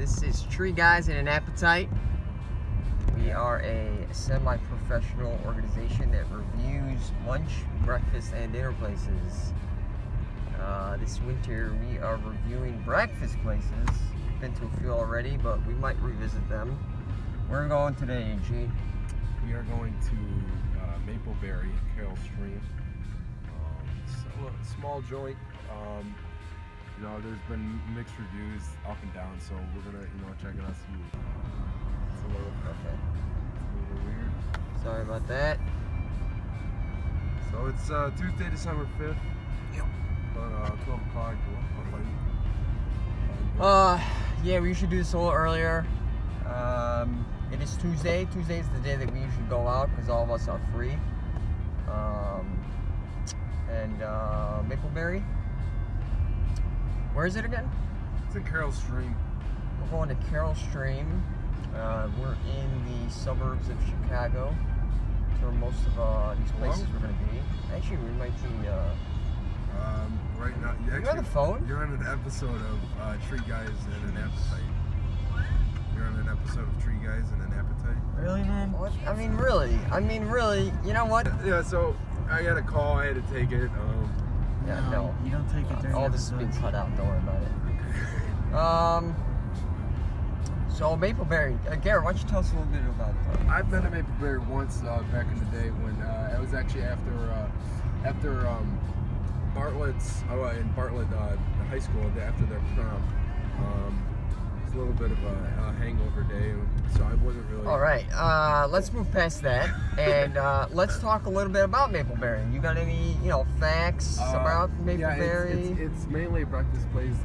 This is Tree Guys and an Appetite. We are a semi-professional organization that reviews lunch, breakfast, and dinner places. This winter we are reviewing breakfast places. We've been to a few already, but we might revisit them. Where are we going today, AG? We are going to Mapleberry, Carroll Stream. So a small joint. You know, there's been mixed reviews up and down, so we're gonna, check it out. See, it's a little weird. Sorry about that. So it's Tuesday, December 5th. Yep. About 12 o'clock. Yeah, we usually do this a little earlier. It is Tuesday. Tuesday is the day that we usually go out because all of us are free. Mapleberry. Where is it again? It's in Carroll Stream. We're going to Carroll Stream. We're in the suburbs of Chicago. So most of these places we're going to be. Actually, we might be. Right now, you're on the phone? You're on an episode of Tree Guys and an Appetite. You're on an episode of Tree Guys and an Appetite. Really, man? What? I mean, really. You know what? Yeah. So I got a call. I had to take it. Yeah, no. You don't take it during all this is being cut out, don't worry about it. So Mapleberry, Garrett, why don't you tell us a little bit about it? I've been to Mapleberry once back in the day when I was actually after Bartlett's, in Bartlett high school, after their prom. It's a little bit of a hangover day, so I wasn't really... Alright, let's move past that, and let's talk a little bit about Mapleberry. You got any, facts about Mapleberry? Yeah, it's mainly a breakfast place.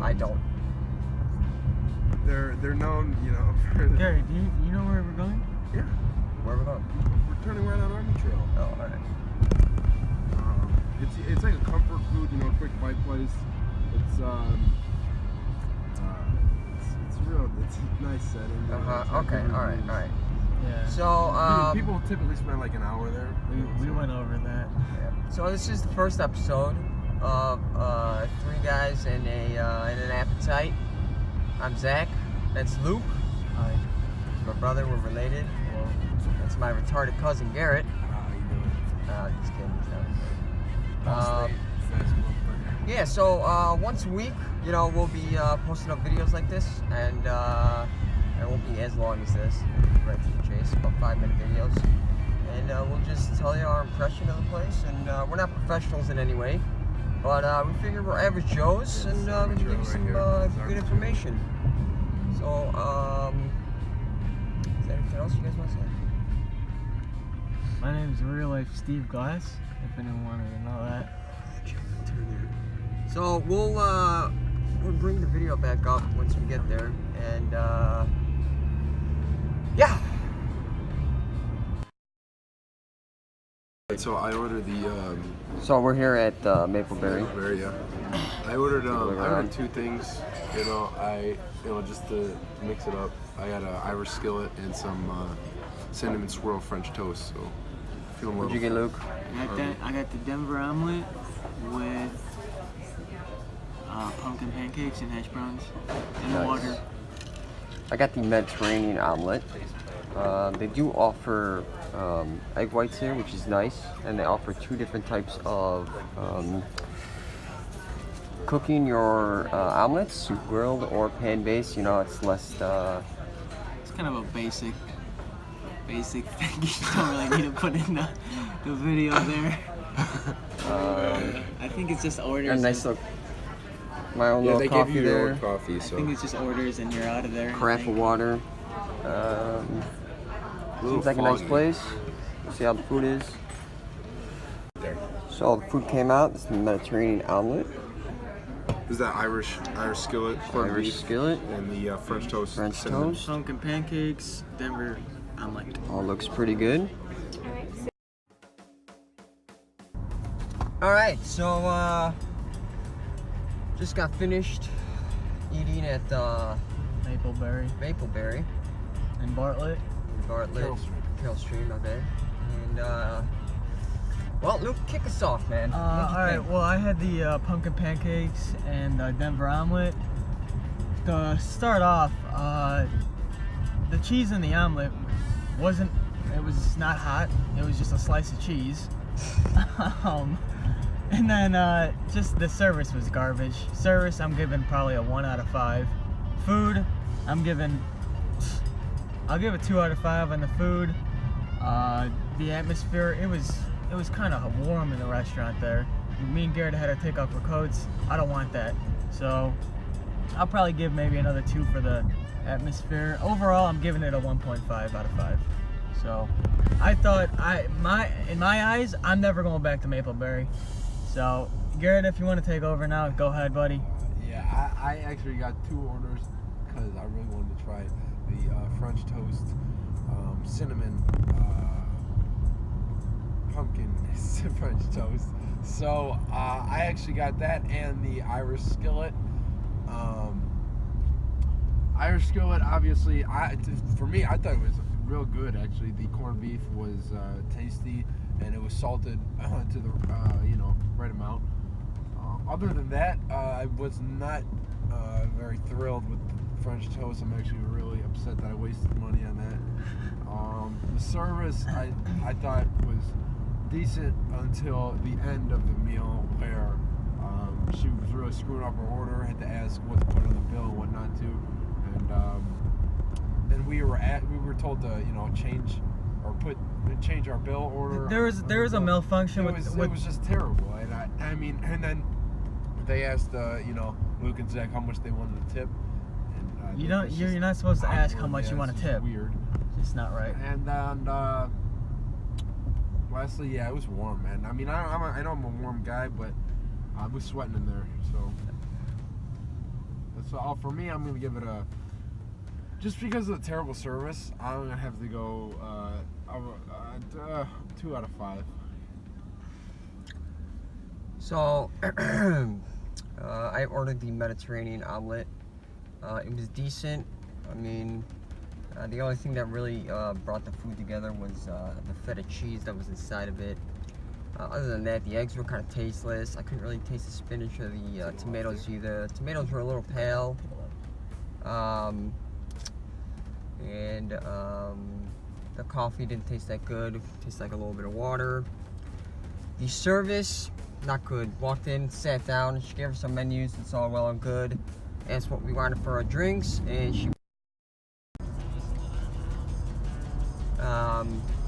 I don't. They're known, for... Gary, do you know where we're going? Yeah. Where are we going? We're turning right on Army Trail. Oh, alright. It's like a comfort food, quick bite place. It's it's a nice setting. Okay, alright. Yeah. So, people typically spend like an hour there. We went over that. Yeah. So this is the first episode of Three Guys and an Appetite. I'm Zach. That's Luke. Hi. He's my brother. We're related. Well, that's my retarded cousin Garrett. How you doing? Just kidding. He's not. Yeah, so once a week, we'll be posting up videos like this, and it won't be as long as this, right to the chase, about 5-minute videos, and we'll just tell you our impression of the place, and we're not professionals in any way, but we figure we're average Joes, and we can give you some good information. So, is there anything else you guys want to say? My name is Real Life Steve Glass, if anyone wanted to know that. So we'll bring the video back up once we get there, and yeah. So I ordered the. So we're here at Mapleberry. Yeah. I ordered 2 things. Just to mix it up. I got an Irish skillet and some cinnamon swirl French toast. So feeling a little. What'd you get, Luke? I got the Denver omelet with pumpkin pancakes and hash browns and water. I got the Mediterranean omelet. They do offer egg whites here, which is nice, and they offer 2 different types of cooking your omelets, grilled or pan-based. It's less. It's kind of a basic thing. You don't really need to put in the video there. I think it's just orders. A nice little, my own little they coffee give you there. your own coffee, so. I think it's just orders and you're out of there. Carafe of water. Seems like a nice place. See how the food is. There. So the food came out. This is the Mediterranean omelet. This is that Irish skillet, corned Irish beef, skillet. and the French toast. French cinnamon. toast. Pumpkin pancakes, Denver omelet. All looks pretty good. Alright, so just got finished eating at Mapleberry. And Bartlett. Carroll Stream, my bad. And well, Luke, kick us off, man. Alright, well I had the pumpkin pancakes and Denver omelet. to start off, the cheese in the omelet wasn't. It was not hot. It was just a slice of cheese. And then just the service was garbage. Service, I'm giving probably a 1 out of 5. Food, I'll give it 2 out of 5 on the food. The atmosphere, it was kind of warm in the restaurant there. Me and Garrett had to take off our coats. I don't want that. So I'll probably give maybe another 2 for the atmosphere. Overall, I'm giving it a 1.5 out of 5. So I thought, in my eyes, I'm never going back to Mapleberry. So Garrett, if you want to take over now, go ahead, buddy. Yeah, I actually got 2 orders because I really wanted to try the French toast, cinnamon, pumpkin French toast. So I actually got that and the Irish skillet. Irish skillet, obviously, for me, I thought it was real good. Actually, the corned beef was tasty, and it was salted to the right amount. Other than that, I was not very thrilled with the French toast. I'm actually really upset that I wasted money on that. The service I thought was decent until the end of the meal, where she was really screwing up her order. Had to ask what to put on the bill and what not to, and then we were told to change our bill order. There was a malfunction it was just terrible, and and then they asked Luke and Zach how much they wanted to tip, and you're not supposed to ask how much you want to tip. Weird. It's not right. And then lastly, yeah, it was warm, man. I mean, I know I'm a warm guy, but I was sweating in there, so that's all for me. I'm gonna give it a, just because of the terrible service, I'm gonna have to go 2 out of 5. So I ordered the Mediterranean omelet. It was decent. I mean, the only thing that really brought the food together was the feta cheese that was inside of it. Other than that, the eggs were kind of tasteless. I couldn't really taste the spinach or the tomatoes either. Tomatoes were a little pale. And the coffee didn't taste that good. It tasted like a little bit of water. The service, not good. Walked in, sat down, she gave us some menus. It's all well and good. Asked what we wanted for our drinks, and she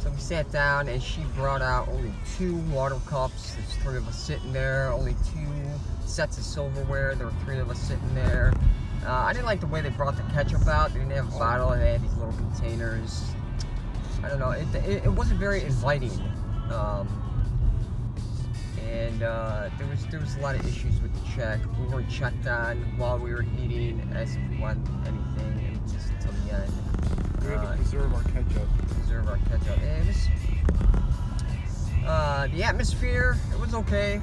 so we sat down, and she brought out only 2 water cups. There's 3 of us sitting there. Only 2 sets of silverware. There were 3 of us sitting there. I didn't like the way they brought the ketchup out. They didn't have a bottle, and they had these little containers. I don't know. It wasn't very inviting. And there was a lot of issues with the check. We weren't checked on while we were eating, as if we wanted anything, and just until the end. We had to preserve our ketchup. And it was, the atmosphere, it was okay.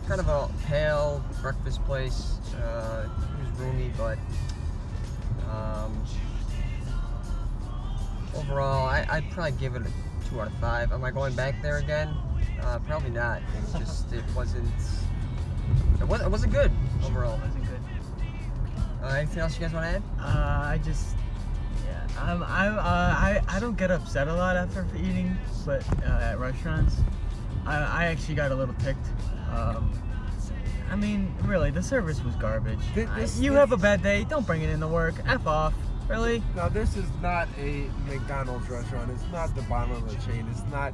Kind of a pale breakfast place. It was roomy, but overall, I'd probably give it a 2 out of 5. Am I going back there again? Probably not. It wasn't good overall. It wasn't good. Anything else you guys want to add? I don't get upset a lot after eating, but at restaurants, I actually got a little ticked. I mean, really, the service was garbage. You have a bad day, don't bring it into work. F off. Really? Now, this is not a McDonald's restaurant. It's not the bottom of the chain. It's not,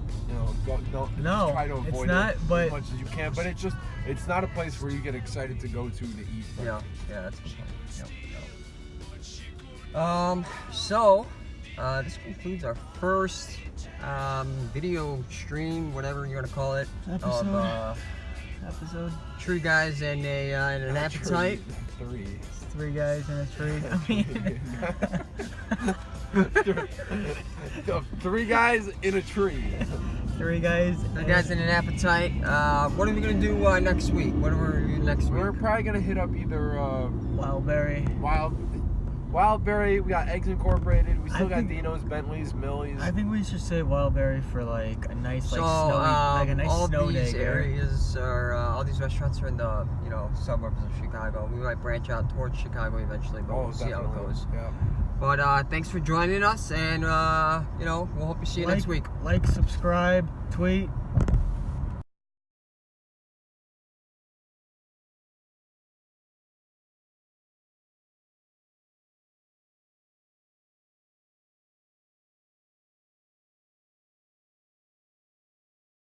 No, try to avoid it's not, it but as much as you can. But it's not a place where you get excited to go to eat. Yeah, that's a good point. Yep. So, this concludes our first video stream, whatever you want to call it, episode. Tree guys and an appetite. 3 guys in a tree. I mean, 3 guys in a tree. 3 guys. 3 guys in an appetite. What are we gonna do next week? What are we next week? We're probably gonna hit up either Wildberry, we got Eggs Incorporated. We still I got think- Dino's, Bentley's, Millie's. I think we should say Wildberry for like a nice like So snowy, like a nice all snow these day. Gary. areas are all these restaurants are in the suburbs of Chicago. We might branch out towards Chicago eventually, but we'll see how it definitely. goes. Yeah. But thanks for joining us, and we'll hope to see you next week. Like, subscribe, tweet.